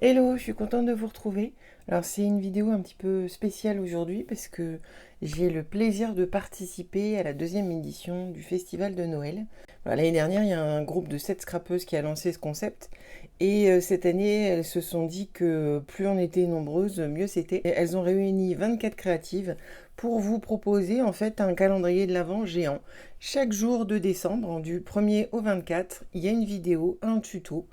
Hello, je suis contente de vous retrouver. Alors c'est une vidéo un petit peu spéciale aujourd'hui parce que j'ai le plaisir de participer à la deuxième édition du Festival de Noël. Alors, l'année dernière, il y a un groupe de 7 scrappeuses qui a lancé ce concept et cette année, elles se sont dit que plus on était nombreuses, mieux c'était. Et elles ont réuni 24 créatives pour vous proposer en fait un calendrier de l'Avent géant. Chaque jour de décembre, du 1er au 24, il y a une vidéo, un tuto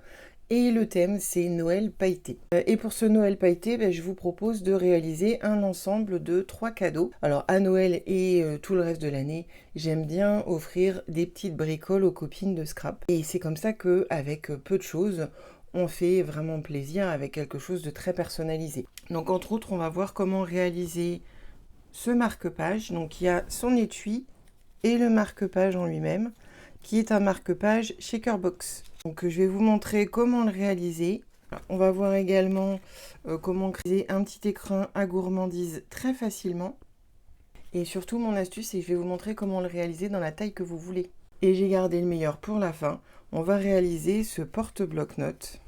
et le thème, c'est Noël pailleté. Et pour ce Noël pailleté, je vous propose de réaliser un ensemble de 3 cadeaux. Alors à Noël et tout le reste de l'année, j'aime bien offrir des petites bricoles aux copines de scrap. Et c'est comme ça que, avec peu de choses, on fait vraiment plaisir avec quelque chose de très personnalisé. Donc entre autres, on va voir comment réaliser ce marque-page. Donc il y a son étui et le marque-page en lui-même, qui est un marque-page Shakerbox. Donc je vais vous montrer comment le réaliser. On va voir également comment créer un petit écrin à gourmandise très facilement. Et surtout, mon astuce, c'est que je vais vous montrer comment le réaliser dans la taille que vous voulez. Et j'ai gardé le meilleur pour la fin. On va réaliser ce porte-bloc-notes.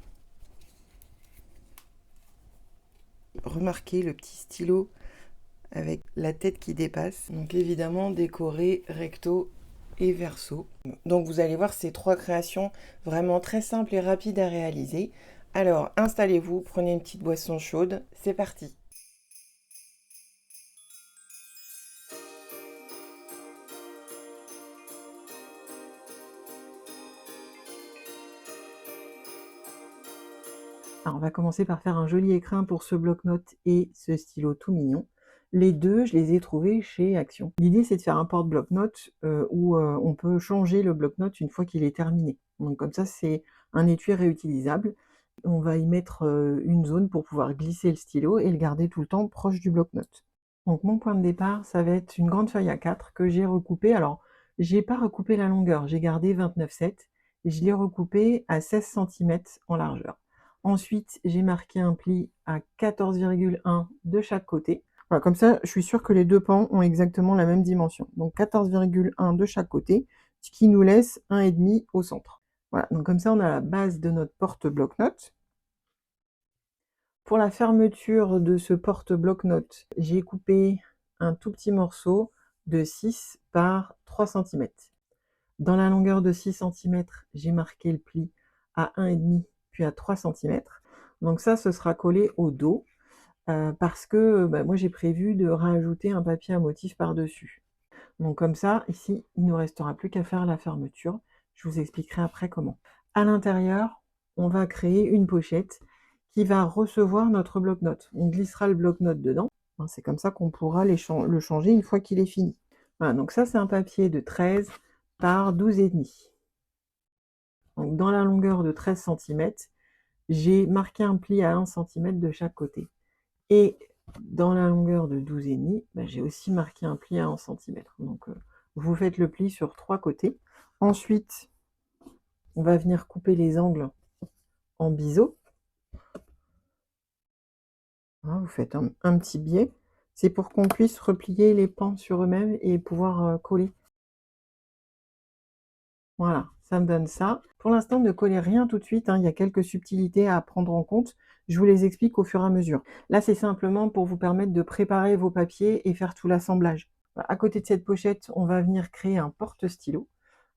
Remarquez le petit stylo avec la tête qui dépasse. Donc évidemment décoré recto et verso. Donc vous allez voir ces 3 créations vraiment très simples et rapides à réaliser. Alors installez-vous, prenez une petite boisson chaude, c'est parti. Alors on va commencer par faire un joli écrin pour ce bloc-notes et ce stylo tout mignon. Les deux, je les ai trouvés chez Action. L'idée, c'est de faire un porte-bloc-notes où on peut changer le bloc-notes une fois qu'il est terminé. Donc comme ça, c'est un étui réutilisable. On va y mettre une zone pour pouvoir glisser le stylo et le garder tout le temps proche du bloc-notes. Donc mon point de départ, ça va être une grande feuille A4 que j'ai recoupée. Alors, j'ai pas recoupé la longueur, j'ai gardé 29,7 et je l'ai recoupée à 16 cm en largeur. Ensuite, j'ai marqué un pli à 14,1 de chaque côté. Voilà, comme ça, je suis sûre que les deux pans ont exactement la même dimension. Donc 14,1 de chaque côté, ce qui nous laisse 1,5 au centre. Voilà, donc comme ça, on a la base de notre porte-bloc-notes. Pour la fermeture de ce porte-bloc-notes, j'ai coupé un tout petit morceau de 6 par 3 cm. Dans la longueur de 6 cm, j'ai marqué le pli à 1,5 puis à 3 cm. Donc ça, ce sera collé au dos parce que moi, j'ai prévu de rajouter un papier à motif par-dessus. Donc comme ça, ici, il ne nous restera plus qu'à faire la fermeture. Je vous expliquerai après comment. À l'intérieur, on va créer une pochette qui va recevoir notre bloc-notes. On glissera le bloc-notes dedans. C'est comme ça qu'on pourra le changer une fois qu'il est fini. Voilà, donc ça, c'est un papier de 13 par 12,5. Donc dans la longueur de 13 cm, j'ai marqué un pli à 1 cm de chaque côté. Et dans la longueur de 12,5, j'ai aussi marqué un pli à 1 cm. Donc vous faites le pli sur 3 côtés. Ensuite, on va venir couper les angles en biseau. Hein, vous faites un petit biais. C'est pour qu'on puisse replier les pans sur eux-mêmes et pouvoir coller. Voilà, ça me donne ça. Pour l'instant, ne collez rien tout de suite, hein, il y a quelques subtilités à prendre en compte. Je vous les explique au fur et à mesure. Là, c'est simplement pour vous permettre de préparer vos papiers et faire tout l'assemblage. Voilà, à côté de cette pochette, on va venir créer un porte-stylo.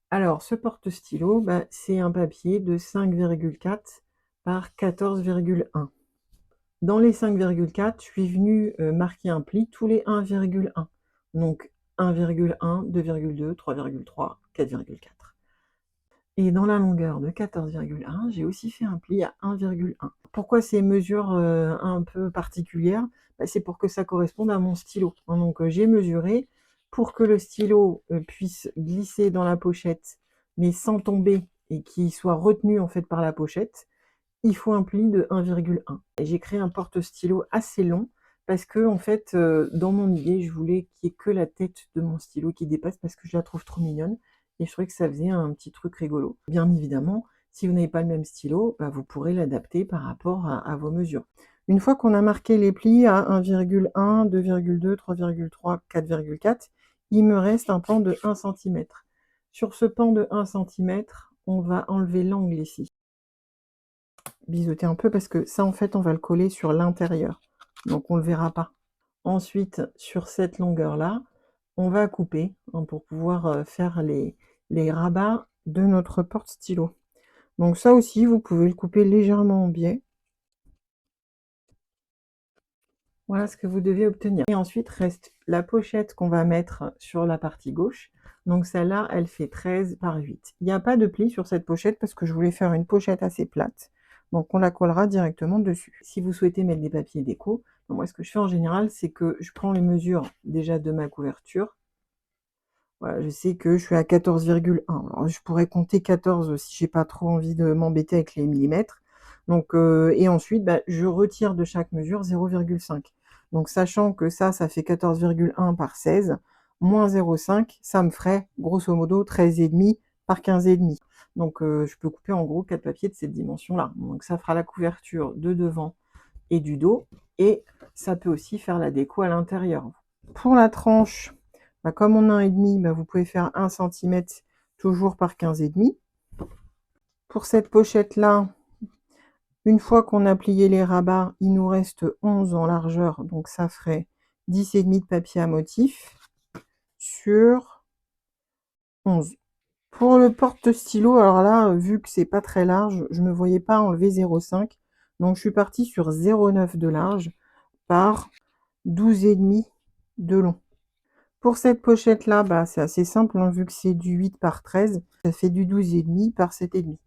Alors, ce porte-stylo, c'est un papier de 5,4 par 14,1. Dans les 5,4, je suis venue marquer un pli tous les 1,1. Donc 1,1, 2,2, 3,3, 4,4. Et dans la longueur de 14,1, j'ai aussi fait un pli à 1,1. Pourquoi ces mesures un peu particulières? C'est pour que ça corresponde à mon stylo. Donc j'ai mesuré pour que le stylo puisse glisser dans la pochette, mais sans tomber et qu'il soit retenu en fait par la pochette. Il faut un pli de 1,1. Et j'ai créé un porte-stylo assez long parce que en fait, dans mon idée, je voulais qu'il n'y ait que la tête de mon stylo qui dépasse parce que je la trouve trop mignonne et je trouvais que ça faisait un petit truc rigolo. Bien évidemment, si vous n'avez pas le même stylo, vous pourrez l'adapter par rapport à vos mesures. Une fois qu'on a marqué les plis à 1,1, 2,2, 3,3, 4,4, il me reste un pan de 1 cm. Sur ce pan de 1 cm, on va enlever l'angle ici. biseauter un peu parce que ça, en fait, on va le coller sur l'intérieur. Donc, on ne le verra pas. Ensuite, sur cette longueur-là, on va couper hein, pour pouvoir faire les rabats de notre porte-stylo. Donc ça aussi, vous pouvez le couper légèrement en biais. Voilà ce que vous devez obtenir. Et ensuite, reste la pochette qu'on va mettre sur la partie gauche. Donc celle-là, elle fait 13 par 8. Il n'y a pas de pli sur cette pochette parce que je voulais faire une pochette assez plate. Donc on la collera directement dessus. Si vous souhaitez mettre des papiers déco, moi ce que je fais en général, c'est que je prends les mesures déjà de ma couverture. Voilà, je sais que je suis à 14,1. Alors je pourrais compter 14 si j'ai pas trop envie de m'embêter avec les millimètres. Donc, et ensuite, je retire de chaque mesure 0,5. Donc, sachant que ça fait 14,1 par 16, moins 0,5, ça me ferait grosso modo 13,5 par 15,5. Donc, je peux couper en gros 4 papiers de cette dimension-là. Donc, ça fera la couverture de devant et du dos. Et ça peut aussi faire la déco à l'intérieur. Pour la tranche, comme on a 1,5, vous pouvez faire 1 cm toujours par 15,5. Pour cette pochette-là, une fois qu'on a plié les rabats, il nous reste 11 en largeur, donc ça ferait 10,5 de papier à motif sur 11. Pour le porte-stylo, alors là, vu que c'est pas très large, je ne me voyais pas enlever 0,5, donc je suis partie sur 0,9 de large par 12,5 de long. Pour cette pochette-là, c'est assez simple, hein, vu que c'est du 8 par 13, ça fait du 12,5 par 7,5.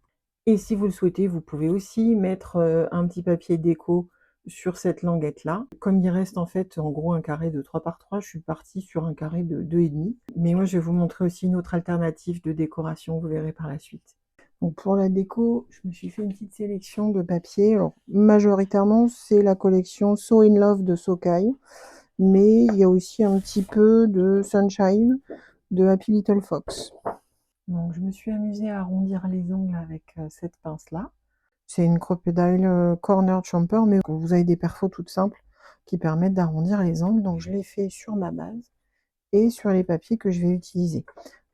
Et si vous le souhaitez, vous pouvez aussi mettre un petit papier déco sur cette languette-là. Comme il reste en fait en gros un carré de 3 par 3, je suis partie sur un carré de 2,5. Mais moi, je vais vous montrer aussi une autre alternative de décoration, vous verrez par la suite. Donc pour la déco, je me suis fait une petite sélection de papiers. Alors, majoritairement, c'est la collection So In Love de Socai. Mais il y a aussi un petit peu de Sunshine de Happy Little Fox. Donc je me suis amusée à arrondir les ongles avec cette pince-là. C'est une Crocodile Corner Champer, mais vous avez des perfos toutes simples qui permettent d'arrondir les angles. Donc je l'ai fait sur ma base et sur les papiers que je vais utiliser.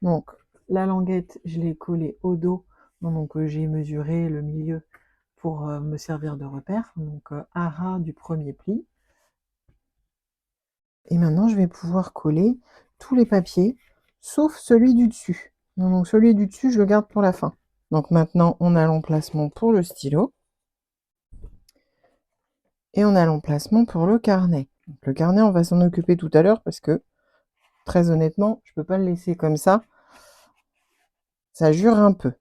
Donc la languette, je l'ai collée au dos. Donc j'ai mesuré le milieu pour me servir de repère. Donc à ras du premier pli. Et maintenant, je vais pouvoir coller tous les papiers, sauf celui du dessus. Donc celui du dessus, je le garde pour la fin. Donc maintenant, on a l'emplacement pour le stylo. Et on a l'emplacement pour le carnet. Donc, le carnet, on va s'en occuper tout à l'heure parce que, très honnêtement, je ne peux pas le laisser comme ça. Ça jure un peu.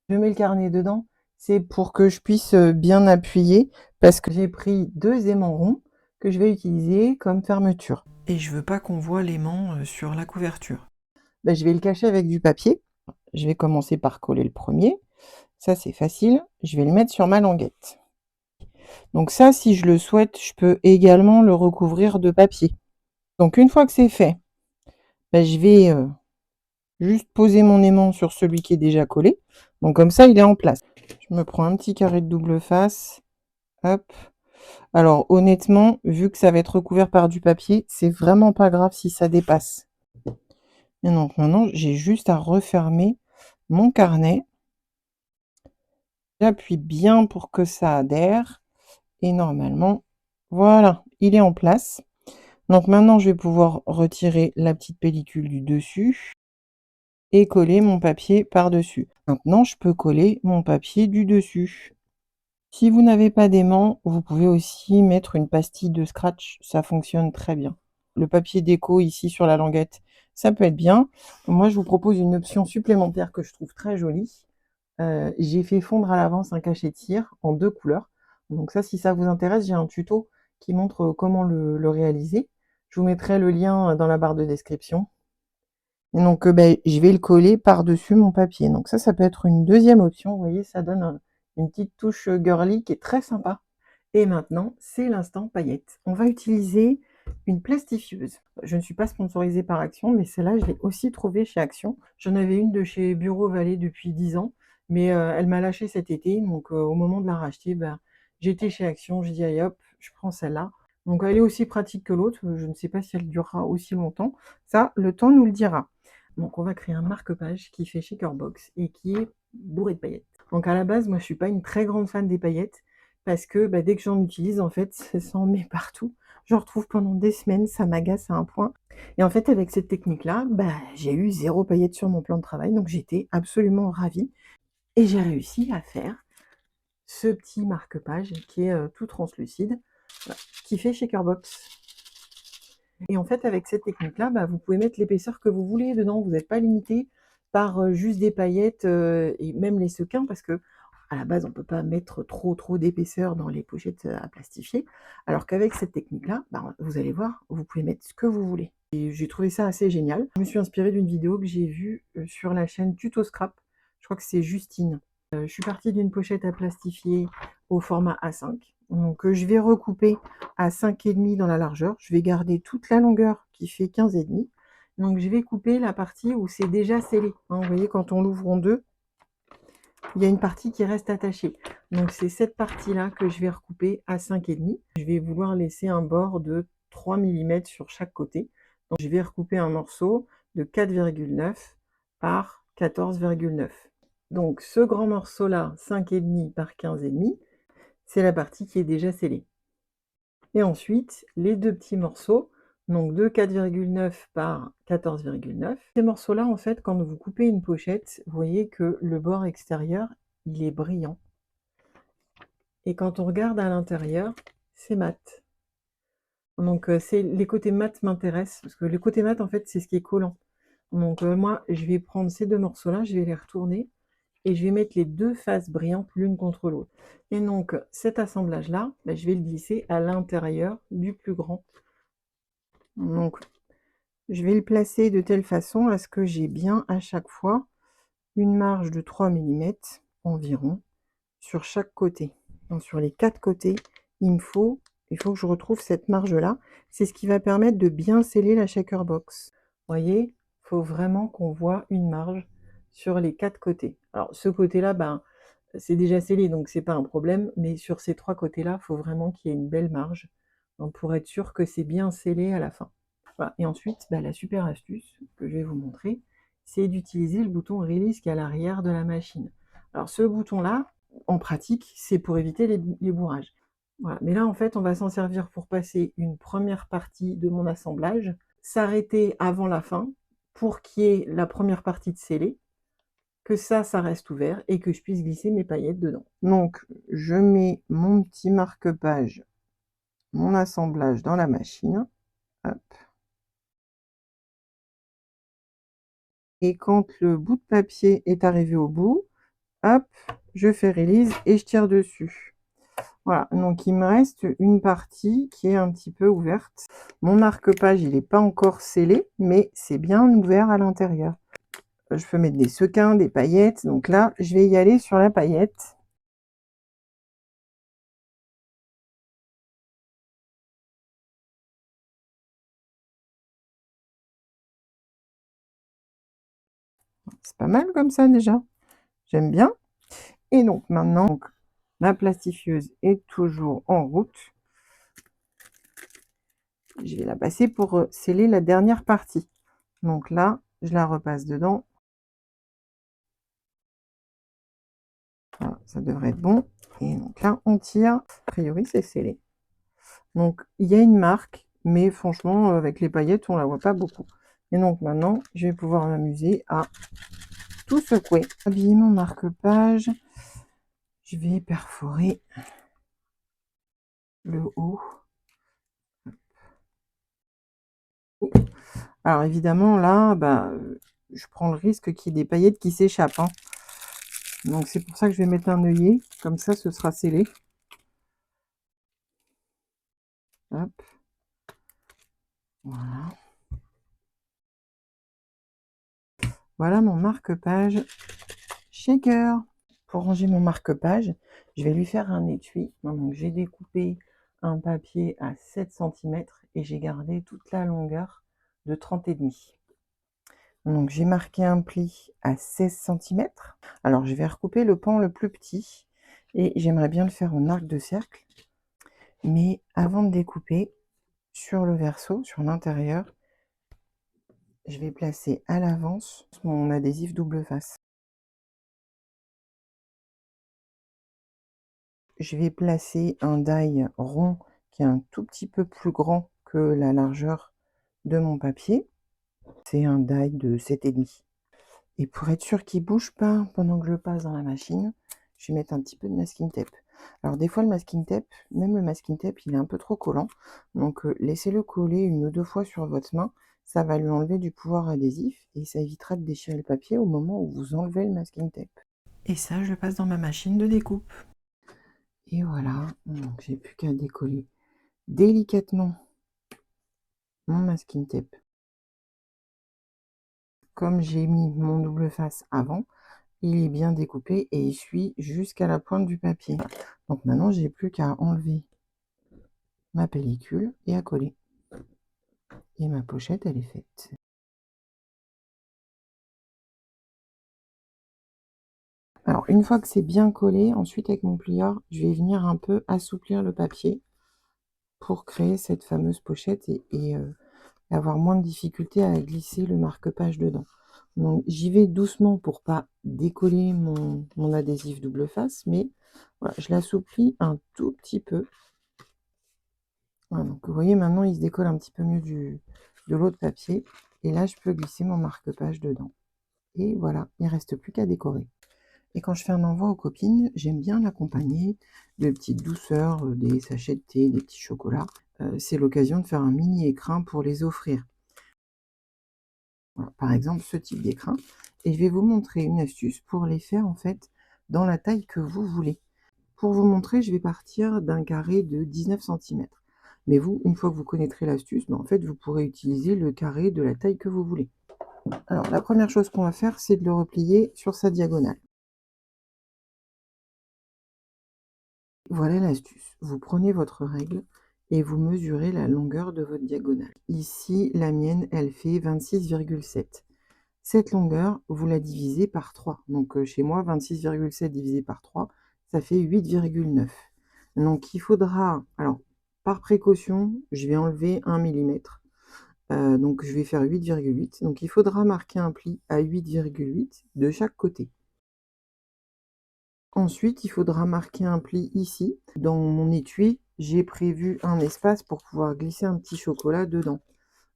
Je mets le carnet dedans. C'est pour que je puisse bien appuyer parce que j'ai pris 2 aimants ronds que je vais utiliser comme fermeture. Et je veux pas qu'on voit l'aimant sur la couverture. Je vais le cacher avec du papier. Je vais commencer par coller le premier. Ça, c'est facile. Je vais le mettre sur ma languette. Donc ça, si je le souhaite, je peux également le recouvrir de papier. Donc une fois que c'est fait, je vais juste poser mon aimant sur celui qui est déjà collé. Donc comme ça, il est en place. Je me prends un petit carré de double face. Hop. Alors honnêtement, vu que ça va être recouvert par du papier, c'est vraiment pas grave si ça dépasse. Et donc maintenant, j'ai juste à refermer mon carnet. J'appuie bien pour que ça adhère. Et normalement, voilà, il est en place. Donc maintenant, je vais pouvoir retirer la petite pellicule du dessus et coller mon papier par-dessus. Maintenant, je peux coller mon papier du dessus. Si vous n'avez pas d'aimant, vous pouvez aussi mettre une pastille de scratch, ça fonctionne très bien. Le papier déco ici sur la languette, ça peut être bien. Moi, je vous propose une option supplémentaire que je trouve très jolie. J'ai fait fondre à l'avance un cachet de cire en 2 couleurs. Donc ça, si ça vous intéresse, j'ai un tuto qui montre comment le réaliser. Je vous mettrai le lien dans la barre de description. Et donc, je vais le coller par-dessus mon papier. Donc ça peut être une deuxième option. Vous voyez, ça donne une petite touche girly qui est très sympa. Et maintenant, c'est l'instant paillettes. On va utiliser une plastifieuse. Je ne suis pas sponsorisée par Action, mais celle-là, je l'ai aussi trouvée chez Action. J'en avais une de chez Bureau Vallée depuis 10 ans, mais elle m'a lâché cet été. Donc, au moment de la racheter, j'étais chez Action. Je dis, allez hop, je prends celle-là. Donc, elle est aussi pratique que l'autre. Je ne sais pas si elle durera aussi longtemps. Ça, le temps nous le dira. Donc, on va créer un marque-page qui fait Shakerbox et qui est bourré de paillettes. Donc, à la base, moi, je ne suis pas une très grande fan des paillettes, parce que, bah, dès que j'en utilise, en fait, ça en met partout. J'en retrouve pendant des semaines, ça m'agace à un point et en fait, avec cette technique-là, bah, j'ai eu 0 paillettes sur mon plan de travail, donc j'étais absolument ravie et j'ai réussi à faire ce petit marque-page qui est, tout translucide, voilà, qui fait shaker box. Et en fait, avec cette technique-là, bah, vous pouvez mettre l'épaisseur que vous voulez dedans. Vous n'êtes pas limité par juste des paillettes et même les sequins, parce que à la base, on ne peut pas mettre trop d'épaisseur dans les pochettes à plastifier. Alors qu'avec cette technique-là, bah, vous allez voir, vous pouvez mettre ce que vous voulez. Et j'ai trouvé ça assez génial. Je me suis inspirée d'une vidéo que j'ai vue sur la chaîne Tuto Scrap. Je crois que c'est Justine. Je suis partie d'une pochette à plastifier au format A5. Donc je vais recouper à 5,5 dans la largeur. Je vais garder toute la longueur qui fait 15,5. Donc je vais couper la partie où c'est déjà scellé. Hein, vous voyez, quand on l'ouvre en deux, il y a une partie qui reste attachée. Donc c'est cette partie-là que je vais recouper à 5,5. Je vais vouloir laisser un bord de 3 mm sur chaque côté. Donc je vais recouper un morceau de 4,9 par 14,9. Donc ce grand morceau-là, 5,5 par 15,5, c'est la partie qui est déjà scellée. Et ensuite, les deux petits morceaux, donc de 4,9 par 14,9. Ces morceaux-là, en fait, quand vous coupez une pochette, vous voyez que le bord extérieur, il est brillant. Et quand on regarde à l'intérieur, c'est mat. Donc les côtés mat m'intéressent, parce que les côtés mat, en fait, c'est ce qui est collant. Donc moi, je vais prendre ces deux morceaux-là, je vais les retourner, et je vais mettre les deux faces brillantes l'une contre l'autre. Et donc cet assemblage-là, bah, je vais le glisser à l'intérieur du plus grand. Donc je vais le placer de telle façon à ce que j'ai bien à chaque fois une marge de 3 mm environ sur chaque côté. Donc sur les 4 côtés, il faut que je retrouve cette marge-là. C'est ce qui va permettre de bien sceller la shaker box. Vous voyez, il faut vraiment qu'on voit une marge sur les 4 côtés. Alors ce côté-là, ben, c'est déjà scellé, donc c'est pas un problème, mais sur ces 3 côtés-là, il faut vraiment qu'il y ait une belle marge, donc pour être sûr que c'est bien scellé à la fin. Voilà. Et ensuite, bah, la super astuce que je vais vous montrer, c'est d'utiliser le bouton Release qui est à l'arrière de la machine. Alors ce bouton-là, en pratique, c'est pour éviter les bourrages. Voilà. Mais là, en fait, on va s'en servir pour passer une première partie de mon assemblage, s'arrêter avant la fin pour qu'il y ait la première partie de scellé, que ça reste ouvert et que je puisse glisser mes paillettes dedans. Donc, je mets mon petit marque-page, mon assemblage dans la machine. Hop. Et quand le bout de papier est arrivé au bout, hop, je fais release et je tire dessus. Voilà, donc il me reste une partie qui est un petit peu ouverte. Mon marque-page, il n'est pas encore scellé, mais c'est bien ouvert à l'intérieur. Je peux mettre des sequins, des paillettes. Donc là, je vais y aller sur la paillette. C'est pas mal comme ça déjà. J'aime bien. Et donc maintenant, la plastifieuse est toujours en route. Je vais la passer pour sceller la dernière partie. Donc là, je la repasse dedans. Voilà, ça devrait être bon. Et donc là, on tire. A priori, c'est scellé. Donc, il y a une marque, mais franchement, avec les paillettes, on ne la voit pas beaucoup. Et donc maintenant, je vais pouvoir m'amuser à tout secouer. Habiller mon marque-page. Je vais perforer le haut. Alors évidemment, là, bah, je prends le risque qu'il y ait des paillettes qui s'échappent. Hein. Donc c'est pour ça que je vais mettre un œillet. Comme ça, ce sera scellé. Hop. Voilà. Voilà mon marque-page shaker. Pour ranger mon marque-page, je vais lui faire un étui. Donc j'ai découpé un papier à 7 cm et j'ai gardé toute la longueur de 30,5. Donc j'ai marqué un pli à 16 cm. Alors je vais recouper le pan le plus petit et j'aimerais bien le faire en arc de cercle. Mais avant de découper, sur le verso, sur l'intérieur, je vais placer à l'avance mon adhésif double face. je vais placer un die rond qui est un tout petit peu plus grand que la largeur de mon papier. C'est un die de 7,5. Et pour être sûr qu'il ne bouge pas pendant que je le passe dans la machine, je vais mettre un petit peu de masking tape. Alors des fois le masking tape, même le masking tape, il est un peu trop collant. Donc laissez-le coller 1 ou 2 fois sur votre main. Ça va lui enlever du pouvoir adhésif et ça évitera de déchirer le papier au moment où vous enlevez le masking tape. Et ça, je le passe dans ma machine de découpe. Et voilà, donc j'ai plus qu'à décoller délicatement mon masking tape. Comme j'ai mis mon double face avant, il est bien découpé et il suit jusqu'à la pointe du papier. Donc maintenant, j'ai plus qu'à enlever ma pellicule et à coller. Et ma pochette, elle est faite. Alors, une fois que c'est bien collé, ensuite avec mon plieur, je vais venir un peu assouplir le papier pour créer cette fameuse pochette et avoir moins de difficulté à glisser le marque-page dedans. Donc j'y vais doucement pour pas décoller mon adhésif double face, mais voilà, je l'assouplis un tout petit peu. Voilà, donc vous voyez maintenant il se décolle un petit peu mieux de l'autre papier. Et là je peux glisser mon marque-page dedans. Et voilà, il ne reste plus qu'à décorer. Et quand je fais un envoi aux copines, j'aime bien l'accompagner de petites douceurs, des sachets de thé, des petits chocolats. C'est l'occasion de faire un mini écrin pour les offrir. Voilà, par exemple, ce type d'écrin. Et je vais vous montrer une astuce pour les faire en fait dans la taille que vous voulez. Pour vous montrer, je vais partir d'un carré de 19 cm. Mais vous, une fois que vous connaîtrez l'astuce, en fait, vous pourrez utiliser le carré de la taille que vous voulez. Alors, la première chose qu'on va faire, c'est de le replier sur sa diagonale. Voilà l'astuce. Vous prenez votre règle et vous mesurez la longueur de votre diagonale. Ici, la mienne, elle fait 26,7. Cette longueur, vous la divisez par 3. Donc chez moi, 26,7 divisé par 3, ça fait 8,9. Donc il faudra, alors par précaution, je vais enlever 1 mm. Donc je vais faire 8,8. Donc il faudra marquer un pli à 8,8 de chaque côté. Ensuite, il faudra marquer un pli ici. Dans mon étui, j'ai prévu un espace pour pouvoir glisser un petit chocolat dedans.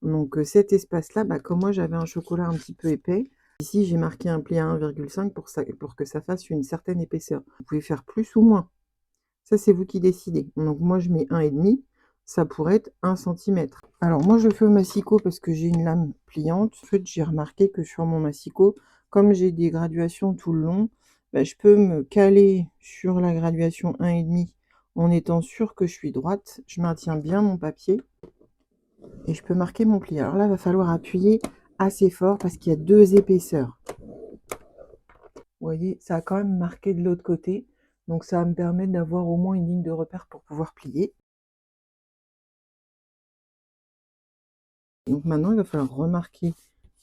Donc cet espace-là, comme moi j'avais un chocolat un petit peu épais, ici j'ai marqué un pli à 1,5 pour que ça fasse une certaine épaisseur. Vous pouvez faire plus ou moins. Ça, c'est vous qui décidez. Donc moi je mets 1,5, ça pourrait être 1 cm. Alors moi je fais au massicot parce que j'ai une lame pliante. En fait, j'ai remarqué que sur mon massicot, comme j'ai des graduations tout le long, je peux me caler sur la graduation 1,5 en étant sûr que je suis droite. Je maintiens bien mon papier et je peux marquer mon pli. Alors là, il va falloir appuyer assez fort parce qu'il y a 2 épaisseurs. Vous voyez, ça a quand même marqué de l'autre côté. Donc ça va me permettre d'avoir au moins une ligne de repère pour pouvoir plier. Donc maintenant, il va falloir remarquer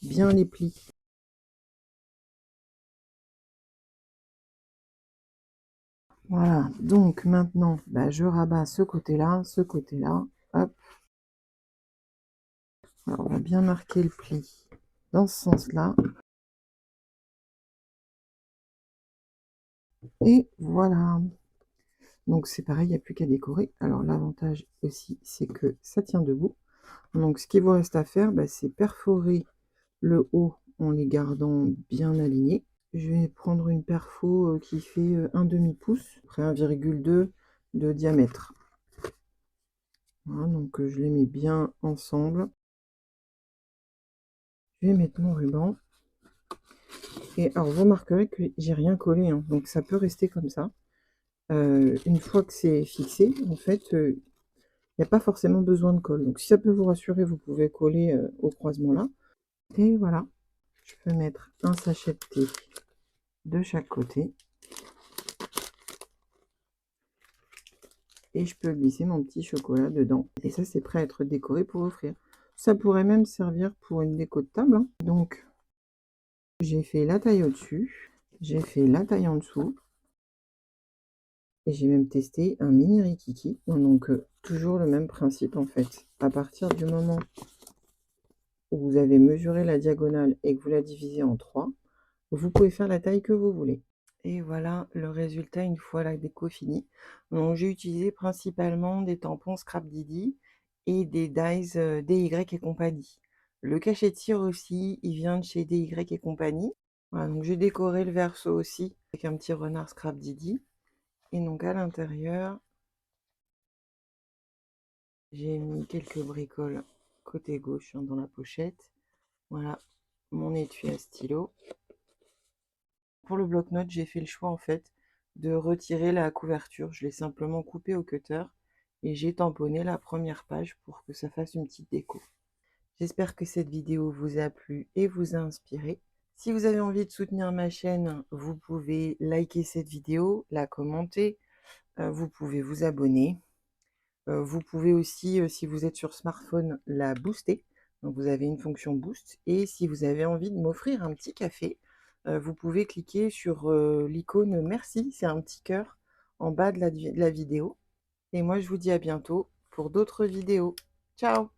bien les plis. Voilà, donc maintenant, je rabats ce côté-là, hop. Alors, on va bien marquer le pli dans ce sens-là. Et voilà. Donc c'est pareil, il n'y a plus qu'à décorer. Alors l'avantage aussi, c'est que ça tient debout. Donc ce qu'il vous reste à faire, c'est perforer le haut en les gardant bien alignés. Je vais prendre une perfo qui fait un demi-pouce, après 1,2 de diamètre. Voilà, donc je les mets bien ensemble. Je vais mettre mon ruban. Et alors vous remarquerez que j'ai rien collé, hein, donc ça peut rester comme ça. Une fois que c'est fixé, en fait, il n'y a pas forcément besoin de colle. Donc si ça peut vous rassurer, vous pouvez coller au croisement là. Et voilà, je peux mettre un sachet de thé de chaque côté. Et je peux glisser mon petit chocolat dedans. Et ça, c'est prêt à être décoré pour offrir. Ça pourrait même servir pour une déco de table, hein. Donc, j'ai fait la taille au-dessus, j'ai fait la taille en dessous. Et j'ai même testé un mini rikiki. Donc, toujours le même principe en fait. À partir du moment où vous avez mesuré la diagonale et que vous la divisez en 3, vous pouvez faire la taille que vous voulez. Et voilà le résultat une fois la déco finie. Donc j'ai utilisé principalement des tampons Scrap Didi et des dies, DY et compagnie. Le cachet de cire aussi, il vient de chez DY et compagnie. Voilà, donc j'ai décoré le verso aussi avec un petit renard Scrap Didi. Et donc à l'intérieur, j'ai mis quelques bricoles côté gauche, hein, dans la pochette. Voilà mon étui à stylo. Pour le bloc-notes, j'ai fait le choix en fait de retirer la couverture. Je l'ai simplement coupé au cutter et j'ai tamponné la première page pour que ça fasse une petite déco. J'espère que cette vidéo vous a plu et vous a inspiré. Si vous avez envie de soutenir ma chaîne, vous pouvez liker cette vidéo, la commenter, vous pouvez vous abonner. Vous pouvez aussi, si vous êtes sur smartphone, la booster. Donc vous avez une fonction boost. Et si vous avez envie de m'offrir un petit café, vous pouvez cliquer sur l'icône merci, c'est un petit cœur en bas de la vidéo. Et moi, je vous dis à bientôt pour d'autres vidéos. Ciao!